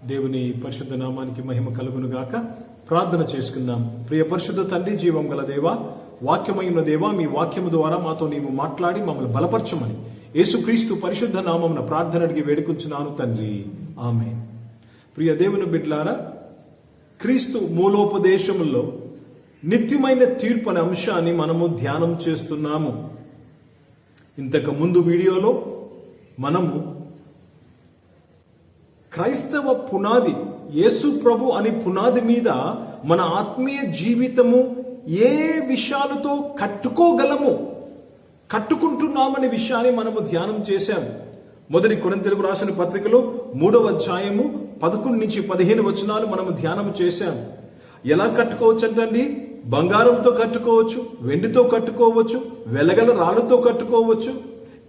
దేవుని పరిశుద్ధ నామానికి మహిమ కలుగును గాక. ప్రార్థన చేసుకుందాం. ప్రియ పరిశుద్ధ తండ్రి, జీవం గల దేవా, వాక్యమైన దేవా, మీ వాక్యము ద్వారా మాతో నీవు మాట్లాడి మమ్మల్ని బలపరచమని యేసుక్రీస్తు పరిశుద్ధ నామమున ప్రార్థన అడిగి వేడుకుంటున్నాను తండ్రి, ఆమేన్. ప్రియ దేవుని బిడ్డలారా, క్రీస్తు మూలోపదేశములో నిత్యమైన తీర్పు అనే అంశాన్ని మనము ధ్యానం చేస్తున్నాము. ఇంతకు ముందు వీడియోలో మనము క్రైస్తవ పునాది, యేసు ప్రభు అనే పునాది మీద మన ఆత్మీయ జీవితము ఏ విషయాలతో కట్టుకుంటున్నామనే విషయాన్ని మనము ధ్యానం చేశాము. మొదటి కొరింథీయులకు రాసిన పత్రికలో 3వ అధ్యాయము 11 నుంచి 15 వచనాలు మనము ధ్యానం చేశాము. ఎలా కట్టుకోవచ్చు అంటండి? బంగారంతో కట్టుకోవచ్చు, వెండితో కట్టుకోవచ్చు, వెలగల రాళ్ళతో కట్టుకోవచ్చు,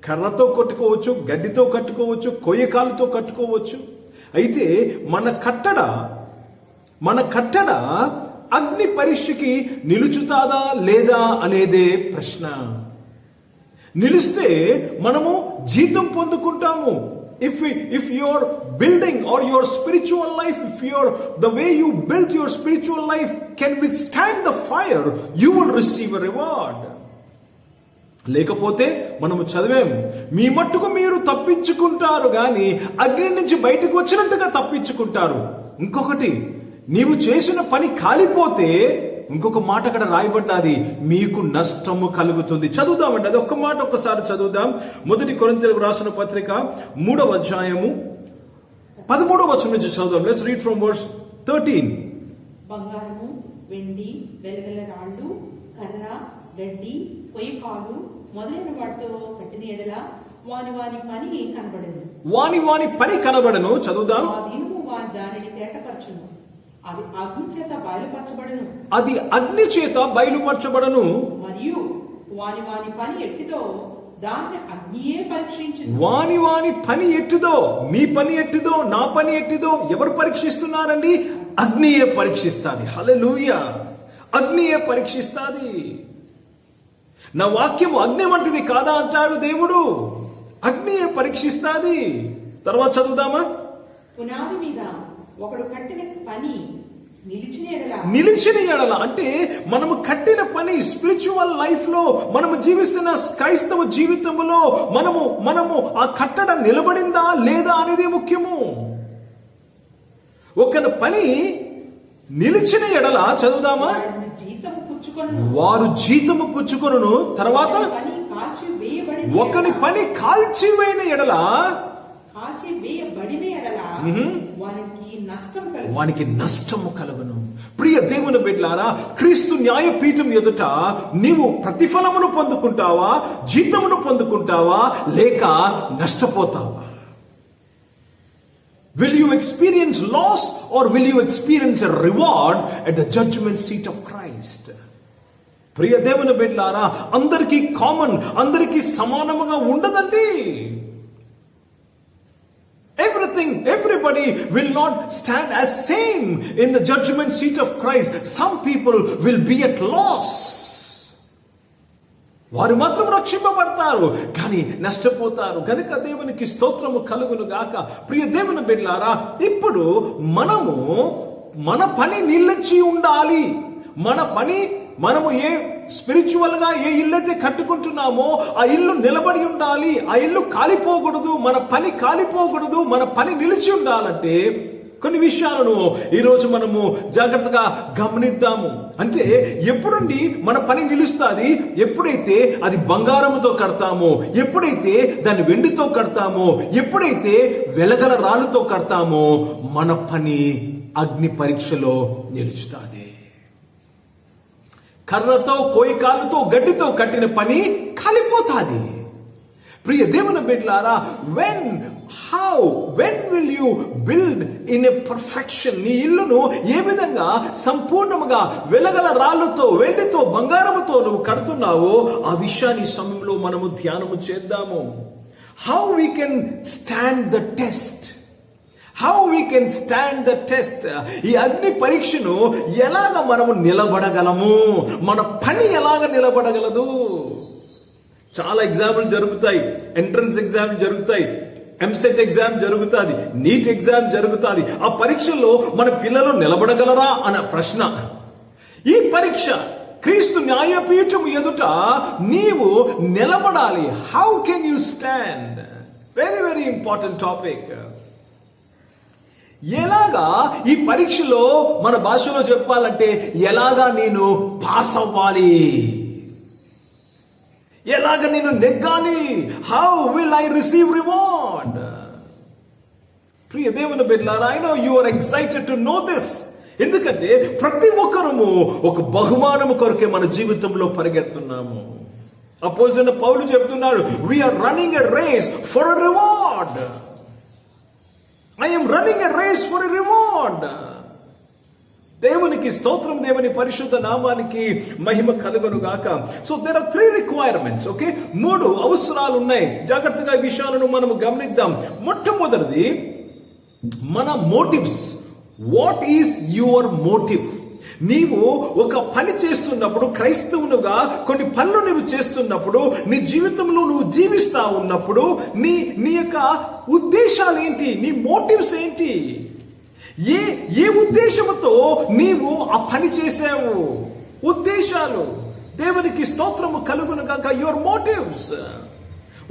కర్రతో కట్టుకోవచ్చు, గడ్డితో కట్టుకోవచ్చు, కొయ్యకాలతో కట్టుకోవచ్చు. అయితే మన కట్టడ అగ్ని పరీక్షకి నిలుచుతాదా లేదా అనేదే ప్రశ్న. నిలిస్తే మనము జీతం పొందుకుంటాము. If your building or your spiritual life, the way you built your spiritual life can withstand the fire, you will receive a reward. లేకపోతే మనము చదివాము, మీ మట్టుకు మీరు తప్పించుకుంటారు గాని అగ్ని నుంచి బయటకు వచ్చినట్టుగా తప్పించుకుంటారు. ఇంకొకటి, నీవు చేసిన పని కాలిపోతే ఇంకొక మాట అక్కడ రాయబడ్డాది, మీకు నష్టము కలుగుతుంది. చదువుదామండి, అది ఒక్క మాట ఒక్కసారి చదువుదాం. మొదటి కొరింథీయులకు రాసిన పత్రిక 3వ అధ్యాయము 13వ వచనం నుంచి చదువుదాం. Let's read from verse 13. బంగారము, వెండి, వెలగల రాళ్ళు, కర్ర, గడ్డి, కొయ్యకాలు మొదలైన వాటితో కట్టిన ఎడల వాని పని కనబడను. చదువుదాం. ఆ దినము వారి దానిని తేటపరచును, అది అగ్ని చేత బయలుపరచబడను. మరియు వాని పని ఎట్టిదో దాన్ని అగ్నియే పరీక్షించును. వాని పని ఎట్టిదో, మీ పని ఎట్టిదో, నా పని ఎట్టిదో ఎవరు పరీక్షిస్తున్నారండి? అగ్నియే పరీక్షిస్తాది. హల్లెలూయా! అగ్నియే పరీక్షిస్తాది. నా వాక్యము అగ్ని వంటిది కాదా అంటాడు దేవుడు. అగ్నియే పరీక్షిస్తాది. తర్వాత చదువుదామా? పునాది మీద ఒకడు కట్టిన పని నిలిచిన ఎడల అంటే మనము కట్టిన పని, స్పిరిచువల్ లైఫ్ లో మనము జీవిస్తున్న క్రైస్తవ జీవితంలో మనము ఆ కట్టడ నిలబడిందా లేదా అనేది ముఖ్యము. ఒక పని నిలిచిన ఎడల చదువుదామా? వారు జీతము పుచ్చుకొనును. తర్వాత ఒకని పని కాల్చివేయన ఎడల వానికి నష్టము కలుగును. ప్రియ దేవుని బిడ్డలారా, క్రీస్తు న్యాయపీఠం ఎదుట నీవు ప్రతిఫలమును పొందుకుంటావా, జీతమును పొందుకుంటావా, లేక నష్టపోతావా? Will you experience loss or will you experience a reward at the judgment seat of Christ? ప్రియ దేవుని బిడ్డలారా, అందరికీ కామన్, అందరికీ సమానముగా ఉండదండి. Everybody will not stand as same in the judgment seat of Christ. Some people will be at loss. వారు మాత్రం రక్షింపబడతారు కానీ నష్టపోతారు. కనుక దేవునికి స్తోత్రము కలుగును గాక. ప్రియ దేవుని బిడ్డలారా, ఇప్పుడు మన పని నిలిచి ఉండాలి. మనము ఏ స్పిరిచువల్ గా ఏ ఇల్లు అయితే కట్టుకుంటున్నామో ఆ ఇల్లు నిలబడి ఉండాలి. ఆ ఇల్లు కాలిపోకూడదు, మన పని కాలిపోకూడదు, మన పని నిలిచి ఉండాలంటే కొన్ని విషయాలను ఈరోజు మనము జాగ్రత్తగా గమనిద్దాము. అంటే ఎప్పుడండి మన పని నిలుస్తుంది? ఎప్పుడైతే అది బంగారముతో కడతామో, ఎప్పుడైతే దాన్ని వెండితో కడతామో, ఎప్పుడైతే వెలగల రాళ్ళతో కడతామో మన పని అగ్ని పరీక్షలో నిలుస్తుంది. కర్రతో, కోయికాలతో, గడ్డితో కట్టిన పని కాలిపోతాది. ప్రియ దేవుని బిడ్డలారా, when will you build in a perfection? నీ ఇల్లును ఏ విధంగా సంపూర్ణముగా వెలగల రాళ్ళతో, వెండితో, బంగారముతో నువ్వు కడుతున్నావో ఆ విషయాన్ని సమయంలో మనము ధ్యానము చేద్దాము. How we can stand the test? ఈ అగ్ని పరీక్షను ఎలాగ మనము నిలబడగలము? మన పని ఎలాగ నిలబడగలదు? చాలా ఎగ్జామ్లు జరుగుతాయి, ఎంట్రన్స్ ఎగ్జామ్ జరుగుతాయి. ఎంసెట్ ఎగ్జామ్ జరుగుతుంది, నీట్ ఎగ్జామ్ జరుగుతుంది. ఆ పరీక్షల్లో మన పిల్లలు నిలబడగలరా అన్న ప్రశ్న. ఈ పరీక్ష క్రీస్తు న్యాయపీఠం ఎదుట నీవు నిలబడాలి. How can you stand? Very very important topic. ఎలాగా ఈ పరీక్షలో మన భాషలో చెప్పాలంటే ఎలాగా నేను పాస్ అవ్వాలి, ఎలాగ నేను నెగ్గాలి? How will I receive reward? ప్రియ దేవుని బిడ్డలారా, I know you are excited to know this. ఎందుకంటే ప్రతి ఒక్కరము ఒక బహుమానము కొరకే మన జీవితంలో పరిగెడుతున్నాము. అపోజిట్ పౌలు చెప్తున్నాడు, we are running a race for a reward. I am running a race for a reward. దేవునికి స్తోత్రం, దేవుని పరిశుద్ధ నామానికి మహిమ కలుగును గాక. So there are 3 requirements. Okay, 3 అవసరాలు ఉన్నాయి. జాగ్రత్తగా ఈ విషయాలను మనము గమనిద్దాం. మొట్టమొదటిది మన motives. What is your motive? నీవు ఒక పని చేస్తున్నప్పుడు, క్రైస్తవునుగా కొన్ని పనులు నువ్వు చేస్తున్నప్పుడు, నీ జీవితంలో నువ్వు జీవిస్తా ఉన్నప్పుడు నీ యొక్క ఉద్దేశాలు ఏంటి? నీ మోటివ్స్ ఏంటి? ఏ ఉద్దేశముతో నీవు ఆ పని చేసావు? ఉద్దేశాలు. దేవునికి స్తోత్రము కలుగును గాక. Your motives.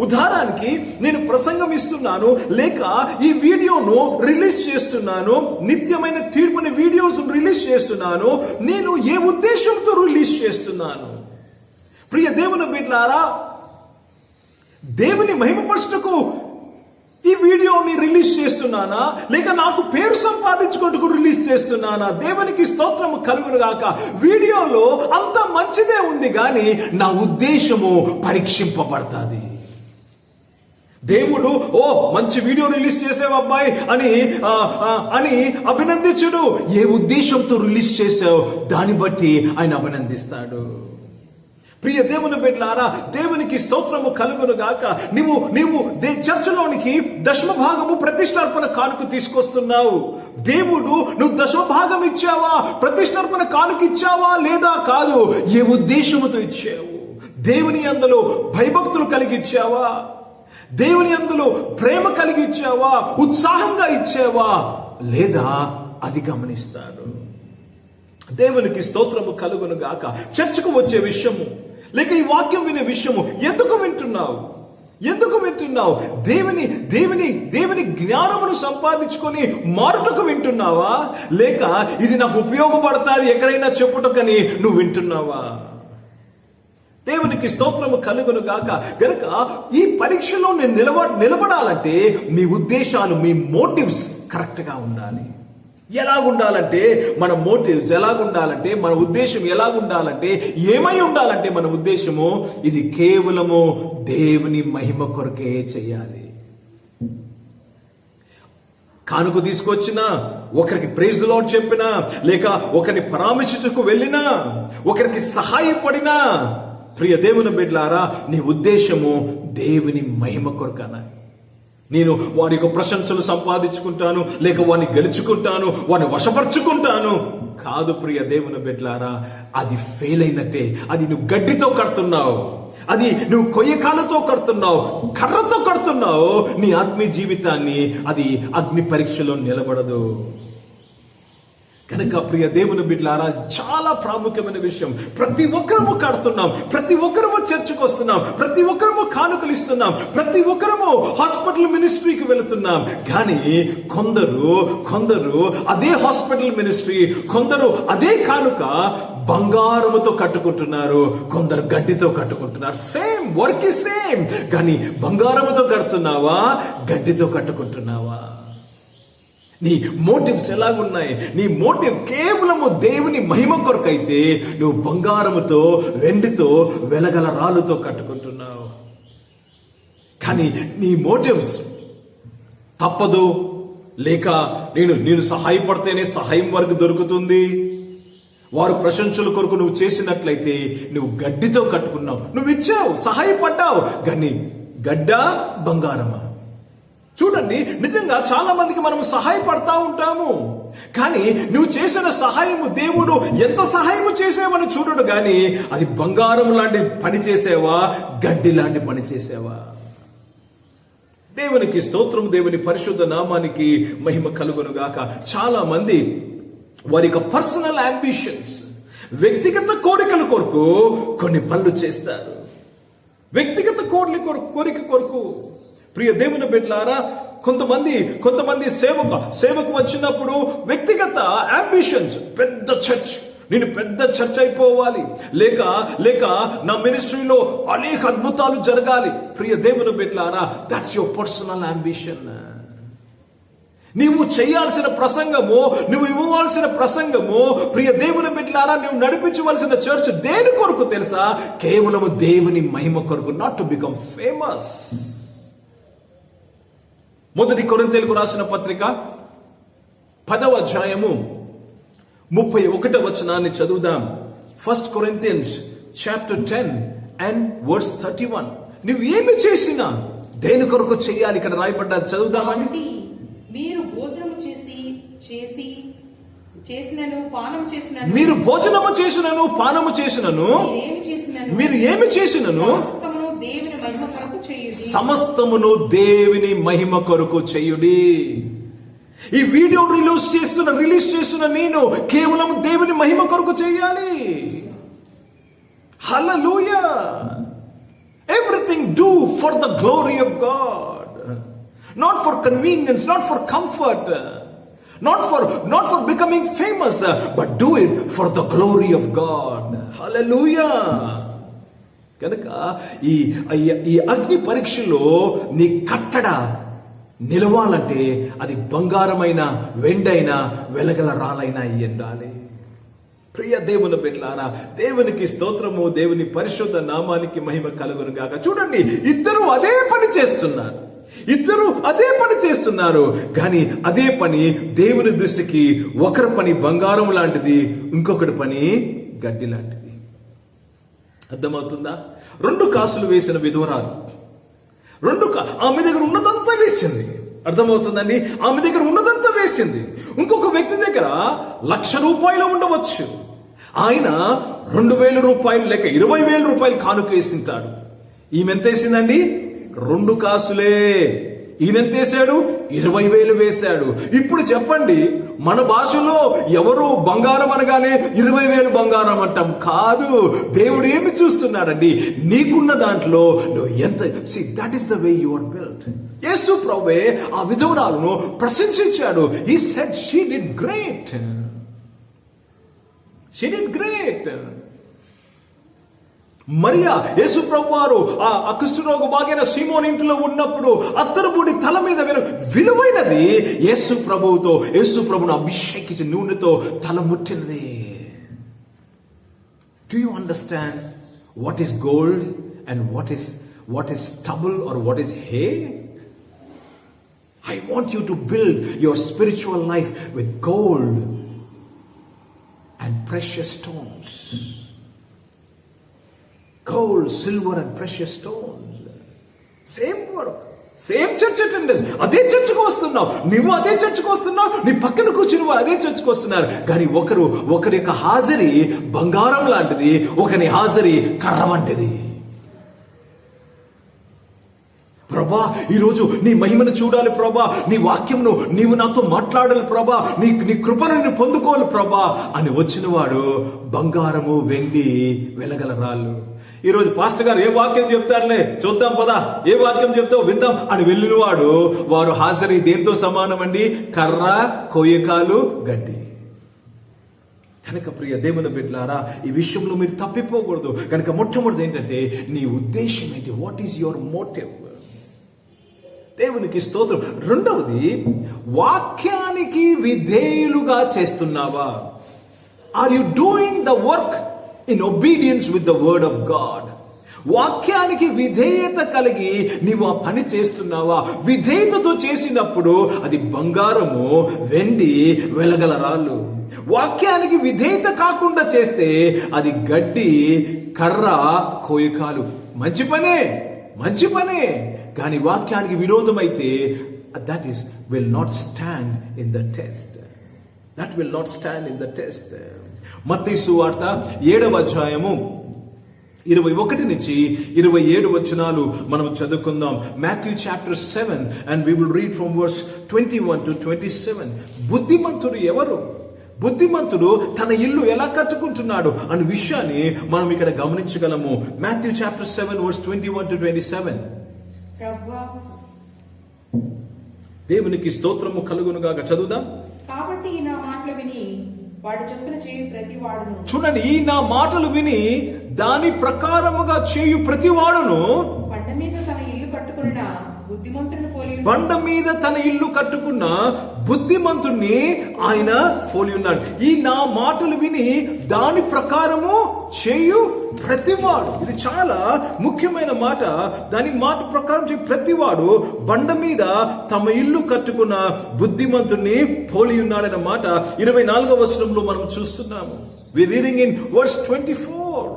ఉదాహరణకి నేను ప్రసంగం ఇస్తున్నాను, లేక ఈ వీడియోను రిలీజ్ చేస్తున్నాను, నిత్యమైన తీర్పుని వీడియోస్ రిలీజ్ చేస్తున్నాను. నేను ఏ ఉద్దేశంతో రిలీజ్ చేస్తున్నాను? ప్రియ దేవుని బిడ్డలారా, దేవుని మహిమపరచుటకు ఈ వీడియోని రిలీజ్ చేస్తున్నానా, లేక నాకు పేరు సంపాదించుకుంటూ రిలీజ్ చేస్తున్నానా? దేవునికి స్తోత్రము కలుగును గాక. వీడియోలో అంత మంచిదే ఉంది, కానీ నా ఉద్దేశము పరీక్షింపబడతాది. దేవుడు ఓ మంచి వీడియో రిలీజ్ చేసావు అబ్బాయి అని అభినందించుడు. ఏ ఉద్దేశంతో రిలీజ్ చేసావు దాన్ని బట్టి ఆయన అభినందిస్తాడు. ప్రియ దేవుని బిడ్డలారా, దేవునికి స్తోత్రము కలుగును గాక. నీవు చర్చలోనికి దశమ భాగము ప్రతిష్టార్పణ కానుక తీసుకొస్తున్నావు. దేవుడు నువ్వు దశమ భాగం ఇచ్చావా, ప్రతిష్టార్పణ కానుక ఇచ్చావా లేదా? కాదు. ఏ ఉద్దేశముతో ఇచ్చావు? దేవుని అందులో భయభక్తులు కలిగి ఇచ్చావా? దేవుని అందులో ప్రేమ కలిగి ఇచ్చావా? ఉత్సాహంగా ఇచ్చావా లేదా? అది గమనిస్తాడు. దేవునికి స్తోత్రము కలుగును గాక. చర్చకు వచ్చే విషయము, లేక ఈ వాక్యం వినే విషయము ఎందుకు వింటున్నావు? ఎందుకు వింటున్నావు? దేవుని జ్ఞానమును సంపాదించుకొని మారుటకు వింటున్నావా, లేక ఇది నాకు ఉపయోగపడతాది ఎక్కడైనా చెప్పుటకని నువ్వు వింటున్నావా? దేవునికి స్తోత్రము కలుగును గాక. గనుక ఈ పరీక్షలో నేను నిలబడాలంటే మీ ఉద్దేశాలు, మీ మోటివ్స్ కరెక్ట్ గా ఉండాలి. ఎలాగుండాలంటే మన మోటివ్స్ ఎలాగుండాలంటే, మన ఉద్దేశం ఎలాగుండాలంటే, ఏమై ఉండాలంటే మన ఉద్దేశము ఇది కేవలము దేవుని మహిమ కొరకే చేయాలి. కానుక తీసుకొచ్చినా, ఒకరికి ప్రైజ్ లార్డ్ చెప్పినా, లేక ఒకరిని పరామర్శించుకు వెళ్ళినా, ఒకరికి సహాయపడినా, ప్రియ దేవుని బిడ్డలారా, నీ ఉద్దేశము దేవుని మహిమ కొరకనా? నేను వారి యొక్క ప్రశంసలు సంపాదించుకుంటాను, లేక వారిని గెలుచుకుంటాను, వారిని వశపరుచుకుంటాను కాదు. ప్రియ దేవుని బిడ్డలారా, అది ఫెయిల్ అయినట్టే. అది నువ్వు గడ్డితో కడుతున్నావు, అది నువ్వు కొయ్యకాలతో కడుతున్నావు, కర్రతో కడుతున్నావు. నీ ఆత్మీయ జీవితాన్ని అది అగ్ని పరీక్షలో నిలబడదు. కనుక ప్రియ దేవుని బిడ్డలారా, చాలా ప్రాముఖ్యమైన విషయం. ప్రతి ఒక్కరము కడుతున్నాం, ప్రతి ఒక్కరము చర్చకు వస్తున్నాం, ప్రతి ఒక్కరము కానుకలు ఇస్తున్నాం, ప్రతి ఒక్కరము హాస్పిటల్ మినిస్ట్రీకి వెళుతున్నాం. కానీ కొందరు అదే హాస్పిటల్ మినిస్ట్రీ, కొందరు అదే కానుక బంగారముతో కట్టుకుంటున్నారు, కొందరు గడ్డితో కట్టుకుంటున్నారు. సేమ్ వర్క్ ఇస్ సేమ్, కానీ బంగారముతో కడుతున్నావా, గడ్డితో కట్టుకుంటున్నావా? నీ మోటివ్స్ ఎలాగున్నాయి? నీ మోటివ్ కేవలము దేవుని మహిమ కొరకైతే నువ్వు బంగారముతో, వెండితో, వెలగల రాళ్ళతో కట్టుకుంటున్నావు. కానీ నీ మోటివ్స్ తప్పదు, లేక నేను సహాయపడితేనే సహాయం వరకు దొరుకుతుంది, వారు ప్రశంసల కొరకు నువ్వు చేసినట్లయితే నువ్వు గడ్డితో కట్టుకున్నావు. నువ్వు ఇచ్చావు, సహాయపడ్డావు, కానీ గడ్డా బంగారమా? చూడండి, నిజంగా చాలా మందికి మనం సహాయపడతా ఉంటాము, కానీ నువ్వు చేసిన సహాయము దేవుడు ఎంత సహాయము చేసావని చూడడు. కానీ అది బంగారం లాంటి పని చేసావా, గడ్డి లాంటి పని చేసావా? దేవునికి స్తోత్రం, దేవుని పరిశుద్ధ నామానికి మహిమ కలుగును గాక. చాలా మంది వారి యొక్క పర్సనల్ అంబిషన్స్, వ్యక్తిగత కోరికల కొరకు కొన్ని పనులు చేస్తారు. వ్యక్తిగత కోరిక కొరకు ప్రియ దేవుని బిడ్డలారా, కొంతమంది సేవకు వచ్చినప్పుడు వ్యక్తిగత అంబిషన్స్, పెద్ద చర్చ్, నేను పెద్ద చర్చ్ అయిపోవాలి, లేక నా మినిస్ట్రీలో అనేక అద్భుతాలు జరగాలి. ప్రియ దేవుని బిడ్డలారా, దట్స్ యువర్ పర్సనల్ అంబిషన్. నీవు చేయాల్సిన ప్రసంగము, నువ్వు ఇవ్వవలసిన ప్రసంగము, ప్రియ దేవుని బిడ్డలారా, నువ్వు నడిపించవలసిన చర్చ్ దేని కొరకు తెలుసా? కేవలము దేవుని మహిమ కొరకు, నాట్ టు బికమ్ ఫేమస్. మొదటి కొరింథీయులకు రాసిన పత్రిక 10వ అధ్యాయము 31వ వచనాన్ని చదువుదాం. 1 Corinthians chapter 10 and verse 31. నువ్వు ఏమి చేసినా దేని కొరకు చేయాలి ఇక్కడ రాయబడ్డది, చదువుదామండి. మీరు భోజనము చేసినను పానము చేసినను, మీరు భోజనము చేసినను పానము చేసినను, మీరు ఏమి చేసినను సమస్తమును దేవుని మహిమ కొరకు చేయుడి. ఈ వీడియో రిలీజ్ చేస్తున్న నేను కేవలం దేవుని మహిమ కొరకు చేయాలి. Hallelujah. Everything do for the glory of God, not for convenience, not for comfort, not for becoming famous, but do it for the glory of God. Hallelujah. కనుక ఈ అగ్ని పరీక్షలో నీ కట్టడ నిలవాలంటే అది బంగారమైన, వెండైనా, వెలగల రాలైనా ఉండాలి. ప్రియ దేవుని బిడ్డలారా, దేవునికి స్తోత్రము, దేవుని పరిశుద్ధ నామానికి మహిమ కలుగును గాక. చూడండి, ఇద్దరు అదే పని చేస్తున్నారు, కానీ అదే పని దేవుని దృష్టికి ఒకరి పని బంగారం లాంటిది, ఇంకొకటి పని గడ్డి లాంటిది. అర్థమవుతుందా? 2 కాసులు వేసిన విధవరాలు, ఆమె దగ్గర ఉన్నదంతా వేసింది. అర్థమవుతుందండి? ఆమె దగ్గర ఉన్నదంతా వేసింది. ఇంకొక వ్యక్తి దగ్గర 1,00,000 రూపాయలు ఉండవచ్చు, ఆయన 2,000 రూపాయలు లేక 20,000 రూపాయలు కానుక వేసింటాడు. ఈమె ఎంత వేసిందండి? 2 కాసులే. ఈయనెంతేశాడు? 20,000 వేశాడు. ఇప్పుడు చెప్పండి, మన భాషలో ఎవరు బంగారం అనగానే 20,000 బంగారం అంటాం కాదు. దేవుడు ఏమి చూస్తున్నాడండి? నీకున్న దాంట్లో నువ్వు ఎంత. See, that is the way you are built. యేసు ప్రభువే ఆ విధవరాలను ప్రశంసించాడు. He said she did great. She did great. Mariya, యేసు ప్రభు వారు ఆ కుష్ఠరోగ బాగైన సీమోను ఇంటిలో ఉన్నప్పుడు అత్తరుబూడి తల మీద విలువైనది యేసు ప్రభువును అభిషేకించి నూనెతో తల ముట్టినది. Do you understand what is gold and what is stubble or what is hay? I want you to build your spiritual life with gold and precious stones. Gold, silver and precious stones. Same work, same church attendance. అదే చర్చకు వస్తున్నావు, నువ్వు అదే చర్చకు వస్తున్నావు, నీ పక్కన కూర్చుని వారు అదే చర్చకు వస్తున్నారు. కానీ ఒకరి యొక్క హాజరీ బంగారం లాంటిది, ఒకరి హాజరీ కర్ర వంటిది. ప్రభా, ఈరోజు నీ మహిమను చూడాలి ప్రభా, నీ వాక్యంను నీవు నాతో మాట్లాడాలి ప్రభా, నీ కృపను నేను పొందుకోవాలి ప్రభా అని వచ్చినవాడు బంగారము, వెండి, వెలగల రాళ్ళు. ఈరోజు పాస్టర్ గారు ఏ వాక్యం చెప్తారులే, చూద్దాం పదా, ఏ వాక్యం చెప్తావు విందాం అని వెళ్ళిన వారు హాజరీ దేంతో సమానం అండి? కర్ర, కొయ్యకాలు, గడ్డి. కనుక ప్రియ దేవుని బిడ్డలారా, ఈ విషయంలో మీరు తప్పిపోకూడదు. కనుక మొట్టమొదటి ఏంటంటే నీ ఉద్దేశం ఏంటి? What is your motive? దేవునికి స్తోత్రం. రెండవది, వాక్యానికి విధేయులుగా చేస్తున్నావా? Are you doing the work in obedience with the word of God? వాక్యానికి విధేయత కలిగి నీవు ఆ పని చేస్తున్నావా? విధేయతతో చేసినప్పుడు అది బంగారము, వెండి, వెలగల రాళ్ళు. వాక్యానికి విధేయత కాకుండా చేస్తే అది గడ్డి, కర్ర, కోయకాలు. మంచి పనే, కానీ వాక్యానికి విరోధమైతే that will not stand in the test. That will not stand in the test. మత్తయి సువార్త 7వ అధ్యాయము 21 నుంచి 27 వచనాలు మనం చదువుకుందాం. Matthew chapter 7 and we will read from verse 21 to 27. బుద్ధిమంతుడు ఎవరు? బుద్ధిమంతుడు తన ఇల్లు ఎలా కట్టుకుంటున్నాడు అనే విషయాన్ని మనం ఇక్కడ గమనించగలము. Matthew chapter 7 verse 21 to 27. ప్రభువా, దేవునికి స్తోత్రము కలుగునుగాక. చదువుదాం. కాబట్టి ఈ నా మాటలు విని వాడు చొప్పున చేయు ప్రతి వాడును. చూడండి, ఈ నా మాటలు విని దాని ప్రకారముగా చేయు ప్రతివాడును బండ మీద తన ఇల్లు కట్టుకున్న బుద్ధిమంతుని పోలి బండ మీద తన ఇల్లు కట్టుకున్న బుద్ధిమంతుణ్ణి ఆయన పోలి ఉన్నాడు. ఈ నా మాటలు విని దాని ప్రకారము చేయు ప్రతివాడు. ఇది చాలా ముఖ్యమైన మాట. దాని మాట ప్రకారం చేయు ప్రతివాడు బండ మీద తమ ఇల్లు కట్టుకున్న బుద్ధిమంతుణ్ణి పోలి ఉన్నాడన్న మాట 24వ వచనంలో మనం చూస్తున్నాము. వి రీడింగ్ ఇన్ వర్స్ 24.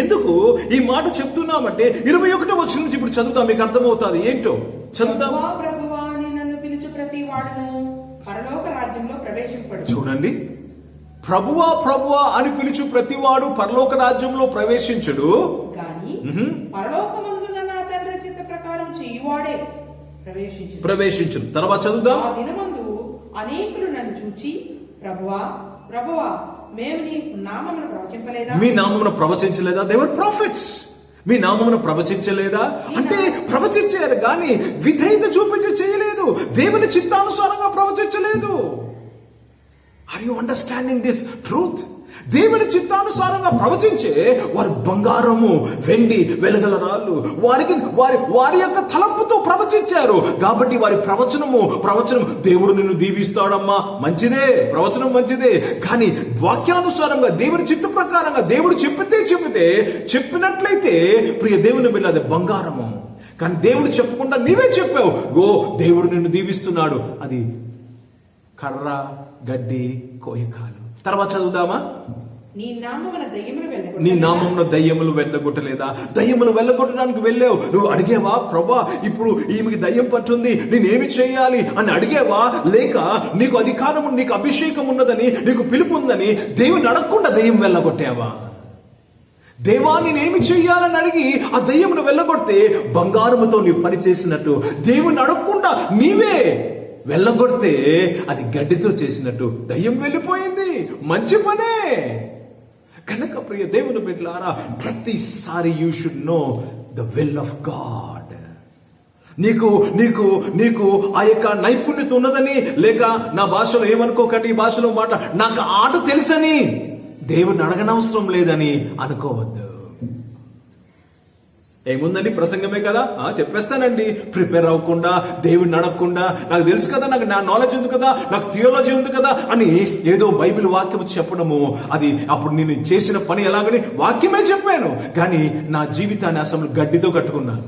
ఎందుకు ఈ మాట చెప్తున్నామంటే 21వ వచనం నుంచి ఇప్పుడు చదువుతాం, మీకు అర్థమవుతుంది ఏంటో. చదువుతాం. ప్రభువా, ప్రభువా అని నన్ను పిలుచు ప్రతి వాడును పరలోక రాజ్యంలో ప్రవేశింపడు. చూడండి, ప్రభువా ప్రభువా అని పిలుచు ప్రతివాడు పరలోక రాజ్యంలో ప్రవేశించడు కానీ పరలోకమందున్న నా తండ్రి చిత్త ప్రకారం చేయువాడే ప్రవేశించు. ప్రవేశించడు. తర్వాత చదువుదాం. ఆ దినమందు అనేకులు నన్ను చూచి ప్రభువా ప్రభువా మేము నీ నామమును ప్రవచింపలేదా? మీ నామమును ప్రవచించలేదా? దేవర్ ప్రాఫిట్స్. మీ నామమును ప్రవచించలేదా అంటే ప్రవచించారు కానీ విధేయత చూపించి చేయలేదు. దేవుని చిత్తానుసారంగా ప్రవచించలేదు. Are you understanding this truth? దేవుని చిత్తానుసారంగా ప్రవచించే వారు బంగారము, వెండి, వెలగల రాళ్ళు వారి యొక్క తలంపుతో ప్రవచించారు కాబట్టి వారి ప్రవచనం దేవుడు నిన్ను దీవిస్తాడమ్మా, మంచిదే, ప్రవచనం మంచిదే. కానీ వాక్యానుసారంగా దేవుని చిత్త ప్రకారంగా దేవుడు చెప్పినట్లయితే ప్రియ దేవుని మీద అది బంగారము. కానీ దేవుడు చెప్పకుండా నీవే చెప్పావు, దేవుడు నిన్ను దీవిస్తున్నాడు, అది కర్ర, గడ్డి, కోయకాలు. తర్వాత చదువుదామా. నీ నామమున దయ్యములు వెళ్ళగొట్టలేదా? దయ్యములు వెళ్ళగొట్టడానికి వెళ్ళావు, నువ్వు అడిగేవా ప్రభా ఇప్పుడు ఈమెకి దయ్యం పట్టుంది నేనేమి చేయాలి అని అడిగేవా? లేక నీకు అధికారం, నీకు అభిషేకం ఉన్నదని, నీకు పిలుపు ఉందని దేవుని అడగకుండా దయ్యం వెళ్ళగొట్టావా? దేవా నేనేమి చెయ్యాలని అడిగి ఆ దయ్యమును వెళ్ళగొడితే బంగారముతో నీ పని చేసినట్టు, దేవుని అడగకుండా నీవే వెళ్ళగొడితే అది గడ్డితో చేసినట్టు. దయ్యం వెళ్ళిపోయింది, మంచి పనే. కనుక ప్రియ దేవుని బిడ్డలారా, ప్రతిసారి you should know the will of God. నీకు ఆ యొక్క నైపుణ్యత ఉన్నదని, లేక నా భాషలో ఏమనుకోకండి, ఈ భాషలో మాట నాకు ఆట తెలుసని దేవుని అడగనవసరం లేదని అనుకోవద్దు. ఏముందండి, ప్రసంగమే కదా, చెప్పేస్తానండి. ప్రిపేర్ అవ్వకుండా, దేవుడిని అడగకుండా, నాకు తెలుసు కదా, నాకు నా నాలెడ్జ్ ఉంది కదా, నాకు థియాలజీ ఉంది కదా అని ఏదో బైబిల్ వాక్యం చెప్పడము, అది అప్పుడు నేను చేసిన పని ఎలాగని వాక్యమే చెప్పాను కానీ నా జీవితాన్ని అసలు గడ్డితో కట్టుకున్నాను.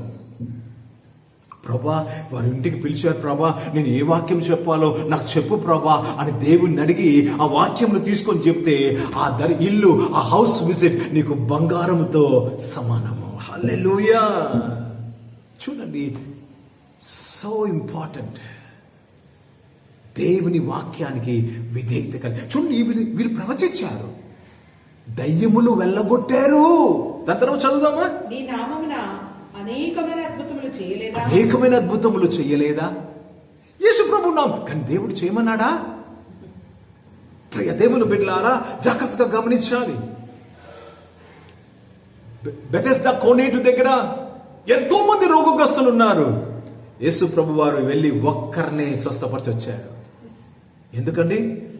ప్రభా వారి ఇంటికి పిలిచారు, ప్రభా నేను ఏ వాక్యం చెప్పాలో నాకు చెప్పు ప్రభా అని దేవుణ్ణి అడిగి ఆ వాక్యంను తీసుకొని చెప్తే ఆ ఇల్లు, ఆ హౌస్ విజిట్ నీకు బంగారముతో సమానము. హల్లెలూయా. చూడండి, సో ఇంపార్టెంట్ దేవుని వాక్యానికి విధేయత కలిగి. చూడండి, వీళ్ళు ప్రవచించారు, దయ్యములు వెళ్ళగొట్టారు. దాని తర్వాత చదువుదామా. నీ నామమున అనేకమైన అద్భుతములు చేయలేదా? యేసు ప్రభు నామం. కానీ దేవుడు చేయమన్నాడా? ప్రియ దేవుని బిడ్డలారా, జాగ్రత్తగా గమనించాలి. బెతెస్డా కోనేటు దగ్గర ఎంతో మంది రోగగ్రస్తులు ఉన్నారు. యేసు ప్రభు వారు వెళ్ళి ఒక్కరినే స్వస్థపరచొచ్చారు. ఎందుకండి?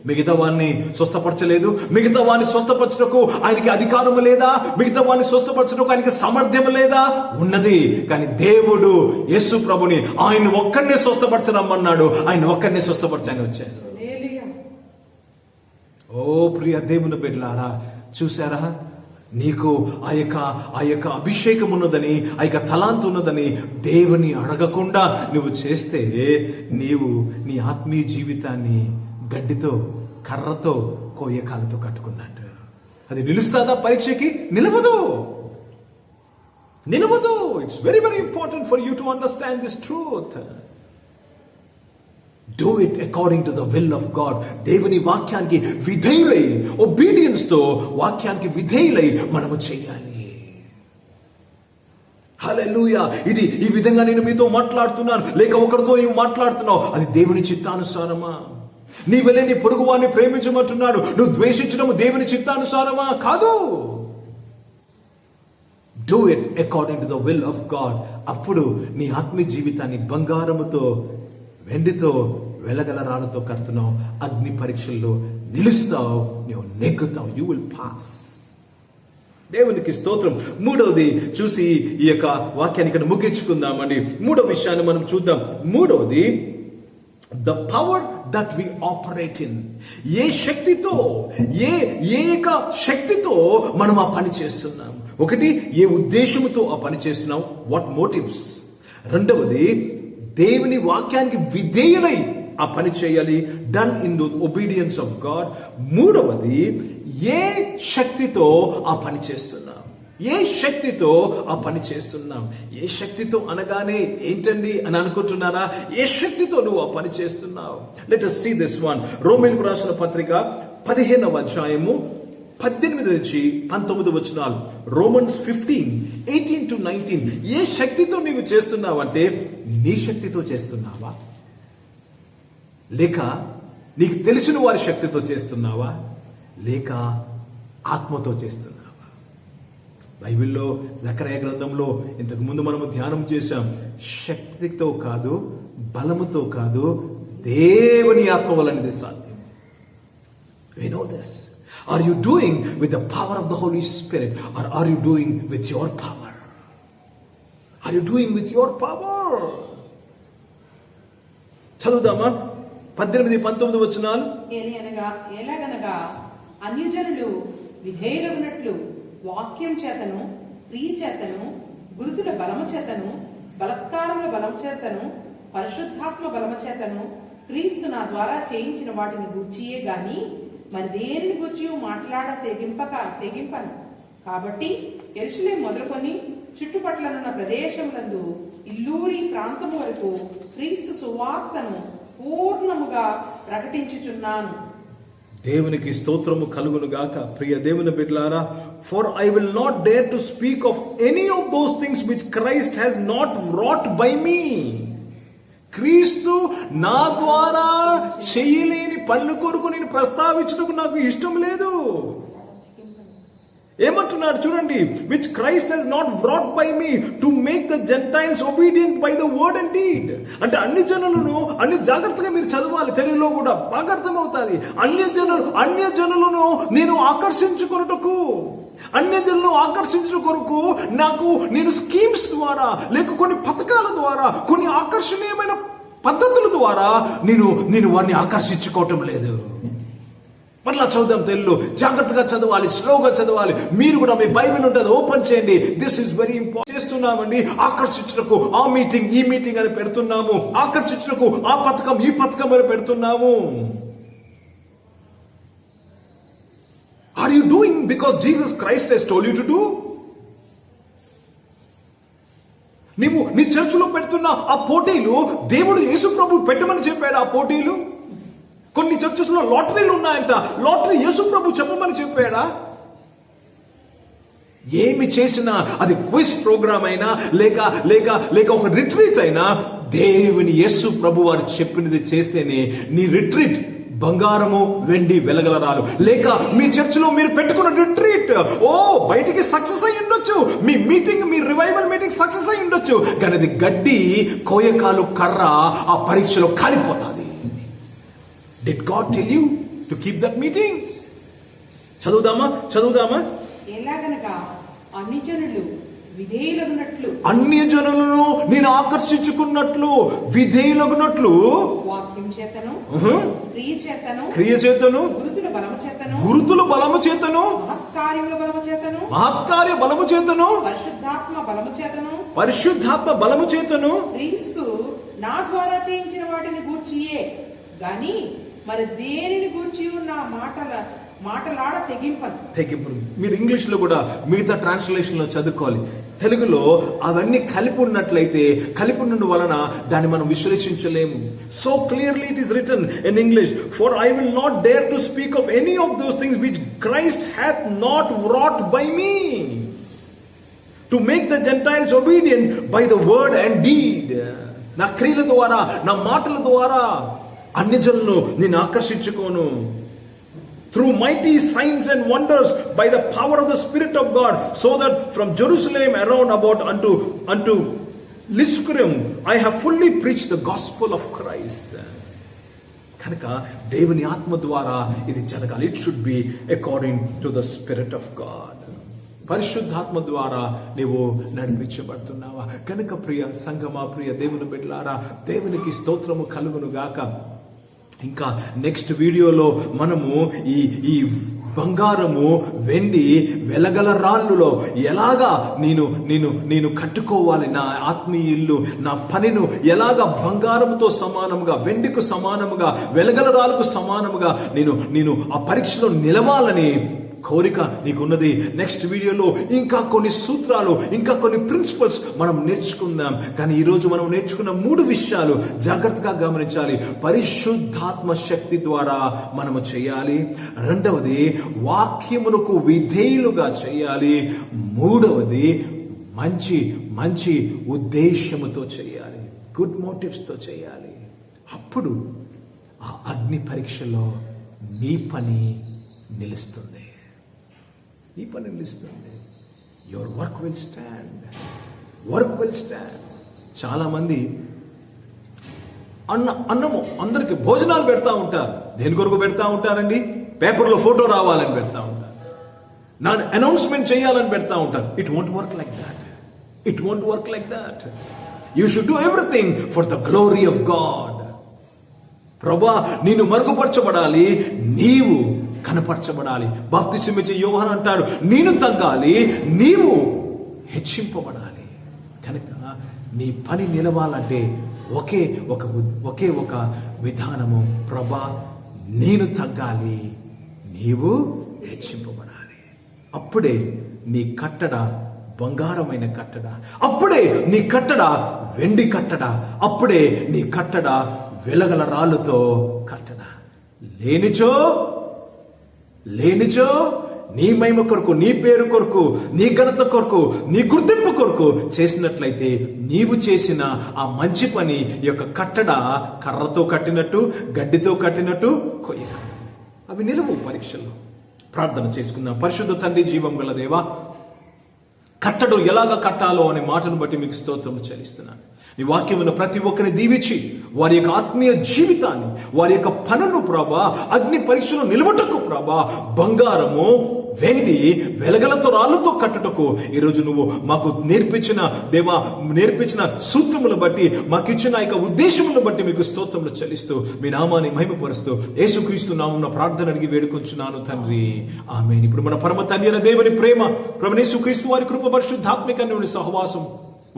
మిగతా వారిని స్వస్థపరచలేదు. మిగతా వారిని స్వస్థపరచడానికి ఆయనకి అధికారము లేదా? మిగతా వారిని స్వస్థపరచడానికి ఆయనకి సామర్థ్యం లేదా? ఉన్నది. కానీ దేవుడు యేసు ప్రభుని ఆయన ఒక్కడినే స్వస్థపరచరమ్మన్నాడు. ఆయన ఒక్కడినే స్వస్థపరచని వచ్చాడు. ఓ ప్రియ దేవుని బిడ్డలారా, చూసారా? నీకు ఆ యొక్క అభిషేకం ఉన్నదని, ఆ యొక్క తలాంతు ఉన్నదని దేవుని అడగకుండా నువ్వు చేస్తే నీవు నీ ఆత్మీయ జీవితాన్ని గడ్డితో, కర్రతో, కోయకాలతో కట్టుకున్నట్టు. అది నిలుస్తుందా? పరీక్షకి నిలవదు. It's very very important for you to understand this truth. Do it according to the will of God. దేవుని వాక్యానికి విధేయులై, ఒబీడియన్స్ తో వాక్యానికి విధేయులై మనము చేయాలి. హల్లెలూయా. ఇది ఈ విధంగా నేను మీతో మాట్లాడుతున్నాను, లేక ఒకరితో ఏమి మాట్లాడుతున్నావు, అది దేవుని చిత్తానుసారమా? నీ వలె నీ పొరుగు వారిని ప్రేమించమంటున్నాడు, నువ్వు ద్వేషించడం దేవుని చిత్తానుసారమా? కాదు. Do it according to the will of God. అప్పుడు నీ ఆత్మీయ జీవితాన్ని బంగారముతో, వెండితో, వెలగల రాళ్ళతో కడుతున్నావు. అగ్ని పరీక్షల్లో నిలుస్తావు, నువ్వు నెగ్గుతావు. You will pass. దేవునికి స్తోత్రం. మూడవది చూసి ఈ యొక్క వాక్యాన్ని ఇక్కడ ముగించుకుందామండి. మూడవ విషయాన్ని మనం చూద్దాం. మూడవది, the power that we operate in. ఏ శక్తితో, ఏ యొక్క శక్తితో మనం ఆ పని చేస్తున్నాం. ఒకటి, ఏ ఉద్దేశంతో ఆ పని చేస్తున్నాం, వాట్ మోటివ్స్. రెండవది, దేవుని వాక్యానికి విధేయులై ఆ పని చేయాలి, done in the obedience of God. మూడవది, ఏ శక్తితో ఆ పని చేస్తున్నాం. ఏ శక్తితో ఆ పని చేస్తున్నాం. ఏ శక్తితో అనగానే ఏంటండి అని అనుకుంటున్నారా? ఏ శక్తితో నువ్వు ఆ పని చేస్తున్నావు? Let us see this one. రోమీయులకు రాసిన పత్రిక 15వ అధ్యాయము 18 నుంచి 19 వచనాలు. రోమన్స్ 15:18-19. ఏ శక్తితో నీవు చేస్తున్నావు అంటే, నీ శక్తితో చేస్తున్నావా, లేక నీకు తెలిసిన వారి శక్తితో చేస్తున్నావా, లేక ఆత్మతో చేస్తున్నావా? బైబిల్లో జకర్యా గ్రంథంలో ఇంతకు ముందు మనము ధ్యానం చేశాం. శక్తితో కాదు, బలముతో కాదు, దేవుని ఆత్మ వలనది సాధ్యం. We know this. Are you doing with the power of the Holy Spirit, or are you doing with your power? Are you doing with your power? చదువుదామా 18-19 వచనాలు. ఎలాగనగా అన్యజనులు విధేయులగునట్లు వాక్యం చేతను, క్రియ చేతను, గురుతుల బలము చేతను, బలత్కారముల బలము చేతను, పరిశుద్ధాత్మ బలము చేతను, క్రీస్తు నా ద్వారా చేయించిన వాటిని గూర్చియే గాని మరి దేనిని గూర్చి మాట్లాడ తెగింపను. కాబట్టి యెరూషలేము మొదలుకొని చుట్టుపట్లనున్న ప్రదేశములందు ఇల్లూరి ప్రాంతము వరకు క్రీస్తు సువార్తను పూర్ణముగా ప్రకటించుచున్నాను. దేవునికి స్తోత్రము కలుగును గాక. ప్రియ దేవుని బిడ్డలారా, for I will not dare to speak of any of those things which Christ has not wrought by me. క్రీస్తు నా ద్వారా చేయలేని పనుల కొరకు నేను ప్రస్తావించడానికి నాకు ఇష్టం లేదు. ఏమంటున్నాడు చూడండి, which Christ he's not brought by me to make the Gentiles obedient by the word and deed. అంటే అన్ని జాగ్రత్తగా మీరు చదవాలి, తెలుగులో కూడా బాగా అర్థమవుతుంది. అన్య జనులను నేను ఆకర్షించుకొనుటకు, అన్యజనులను ఆకర్షించడం కొరకు నేను స్కీమ్స్ ద్వారా, లేక కొన్ని పథకాల ద్వారా, కొన్ని ఆకర్షణీయమైన పద్ధతుల ద్వారా నేను వారిని ఆకర్షించుకోవటం లేదు. మళ్ళా చదువుదాం, తెలుగులో జాగ్రత్తగా చదవాలి, స్లోగా చదవాలి. మీరు కూడా మీ బైబిల్ ఉంటుంది, ఓపెన్ చేయండి. This is very important. చేస్తున్నామండి ఆకర్షించడానికి ఆ మీటింగ్ ఈ మీటింగ్ అని పెడుతున్నాము, ఆకర్షించడానికి ఆ పథకం ఈ పథకం అని పెడుతున్నాము. Are you doing because Jesus Christ has told you to do? నీవు నీ చర్చిలో పెడుతున్న ఆ పోటీలు దేవుడు యేసు ప్రభు పెట్టమని చెప్పాడు. ఆ పోటీలు కొన్ని చర్చెస్ లో లాటరీలు ఉన్నాయంట, లాటరీ యేసు ప్రభు చెప్పమని చెప్పాడా? ఏమి చేసినా అది క్విజ్ ప్రోగ్రామ్ అయినా లేక లేక లేక ఒక రిట్రీట్ అయినా దేవుని యేసు ప్రభు వారు చెప్పినది చేస్తేనే నీ రిట్రీట్ బంగారము వెండి వెలగలరాలు. లేక మీ చర్చిలో మీరు పెట్టుకున్న రిట్రీట్ బయటికి సక్సెస్ అయి ఉండొచ్చు, మీ మీటింగ్, మీ రివైవల్ మీటింగ్ సక్సెస్ అయి ఉండొచ్చు, కానీ అది గడ్డి కోయకాలు కర్ర ఆ పరీక్షలో కాలిపోతుంది. Did God tell you to keep that meeting? చదువుదామా. ఎలాగనగా అన్యజనులు విధేయులగునట్లు, అన్యజనులను నేను ఆకర్షించుకున్నట్లు, విధేయులగునట్లు వాక్యం చేతను, క్రియ చేతను, గురుతుల బలము చేతను, మహత్కార్య బలము చేతను, పరిశుద్ధాత్మ బలము చేతను, క్రీస్తు నా ద్వారా చేయించిన వాటిని గూర్చియే గాని మరి దేనిని గూర్చి నా మాటలాడ తెగింపను. మీరు ఇంగ్లీష్ లో కూడా మిగతా ట్రాన్స్లేషన్ లో చదువుకోవాలి. తెలుగులో అవన్నీ కలిపి ఉన్నట్లయితే, కలిపి ఉన్న వలన దాన్ని మనం విశ్లేషించలేము. So clearly it is written in English, for I will not dare to speak of any of those things which Christ hath not wrought by me, to make the Gentiles obedient by the word and deed. నా క్రియల ద్వారా, నా మాటల ద్వారా అన్యజనులను నేను ఆకర్షించుకోను. Through mighty signs and wonders by the power of the Spirit of God, so that from Jerusalem around about unto Lystra I have fully preached the gospel of Christ. కనుక దేవుని ఆత్మ ద్వారా ఇది జరగాలి. It should be according to the spirit of God. పరిశుద్ధాత్మ ద్వారా నీవు నడిపించబడుతున్నావా? కనుక ప్రియ సంగమా, ప్రియ దేవుని బిడ్డలారా, దేవునికి స్తోత్రము కలుగును గాక. ఇంకా నెక్స్ట్ వీడియోలో మనము ఈ బంగారము, వెండి, వెలగల రాళ్ళులో ఎలాగా నేను కట్టుకోవాలి నా ఆత్మీయ ఇల్లు, నా పనిను ఎలాగా బంగారంతో సమానముగా, వెండికు సమానముగా, వెలగల రాళ్ళకు సమానముగా నేను ఆ పరీక్షలో నిలవాలని కోరిక నీకున్నది. నెక్స్ట్ వీడియోలో ఇంకా కొన్ని సూత్రాలు, ఇంకా కొన్ని ప్రిన్సిపల్స్ మనం నేర్చుకుందాం. కానీ ఈరోజు మనం నేర్చుకున్న 3 విషయాలు జాగ్రత్తగా గమనించాలి. పరిశుద్ధాత్మ శక్తి ద్వారా మనము చేయాలి. రెండవది, వాక్యమునకు విధేయులుగా చేయాలి. మూడవది, మంచి ఉద్దేశముతో చేయాలి, గుడ్ మోటివ్స్ తో చేయాలి. అప్పుడు ఆ అగ్ని పరీక్షలో నీ పని నిలుస్తుంది. Your work will stand. చాలా మంది అన్నము అందరికి భోజనాలు పెడతా ఉంటారు. దేని కొరకు పెడతా ఉంటారండి? పేపర్లో ఫోటో రావాలని పెడతా ఉంటారు, నా అనౌన్స్మెంట్ చేయాలని పెడతా ఉంటారు. It won't work like that. You should do everything for the glory of God. ప్రభా, నేను మరుగుపరచబడాలి, నీవు కనపరచబడాలి. బాప్తిస్మం ఇచ్చే యోహాను అంటాడు, నేను తగ్గాలి, నీవు హెచ్చింపబడాలి. కనుక నీ పని నిలవాలంటే ఒకే ఒక విధానము. ప్రభా, నేను తగ్గాలి, నీవు హెచ్చింపబడాలి. అప్పుడే నీ కట్టడ బంగారమైన కట్టడ, అప్పుడే నీ కట్టడ వెండి కట్టడ, అప్పుడే నీ కట్టడ వెలగల రాళ్ళతో కట్టడ. లేనిచో నీ మహిమ కొరకు, నీ పేరు కొరకు, నీ ఘనత కొరకు, నీ గుర్తింపు కొరకు చేసినట్లయితే నీవు చేసిన ఆ మంచి పని యొక్క కట్టడ కర్రతో కట్టినట్టు, గడ్డితో కట్టినట్టు కొయ్య. అవి నిలువు పరీక్షల్లో. ప్రార్థన చేసుకుందాం. పరిశుద్ధ తండ్రి, జీవం గల దేవా, కట్టడు ఎలాగ కట్టాలో అనే మాటను బట్టి మీకు స్తోత్రం చెల్లిస్తున్నాను. నీ వాక్యమును ప్రతి ఒక్కరిని దీవించి వారి యొక్క ఆత్మీయ జీవితాన్ని, వారి యొక్క పనులు ప్రభా, అగ్ని పరీక్షలో నిలబటకు ప్రభా, బంగారము, వెండి, వెలగలతో రాళ్ళతో కట్టుటకు ఈరోజు నువ్వు మాకు నేర్పించిన సూత్రములు బట్టి, మాకు ఇచ్చిన యొక్క ఉద్దేశములను బట్టి మీకు స్తోత్రములు చెల్లిస్తూ మీ నామాన్ని మహిమపరుస్తూ యేసుక్రీస్తు నామమున ప్రార్థన అడిగి వేడుకొంచున్నాను తండ్రి, ఆమేన్. ఇప్పుడు మన పరమ తండ్రి అయిన దేవుని ప్రేమ, ప్రభువైన యేసుక్రీస్తు వారి కృప, పరిశుద్ధాత్మిక అన్యోన్య సహవాసం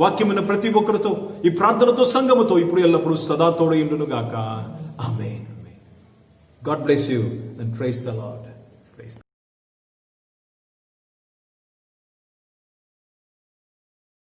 వాక్యమైన ప్రతి ఒక్కరితో, ఈ ప్రార్థనతో, సంఘముతో ఇప్పుడు ఎల్లప్పుడూ సదా తోడై ఉండును గాక. Amen. God bless you and praise the lord.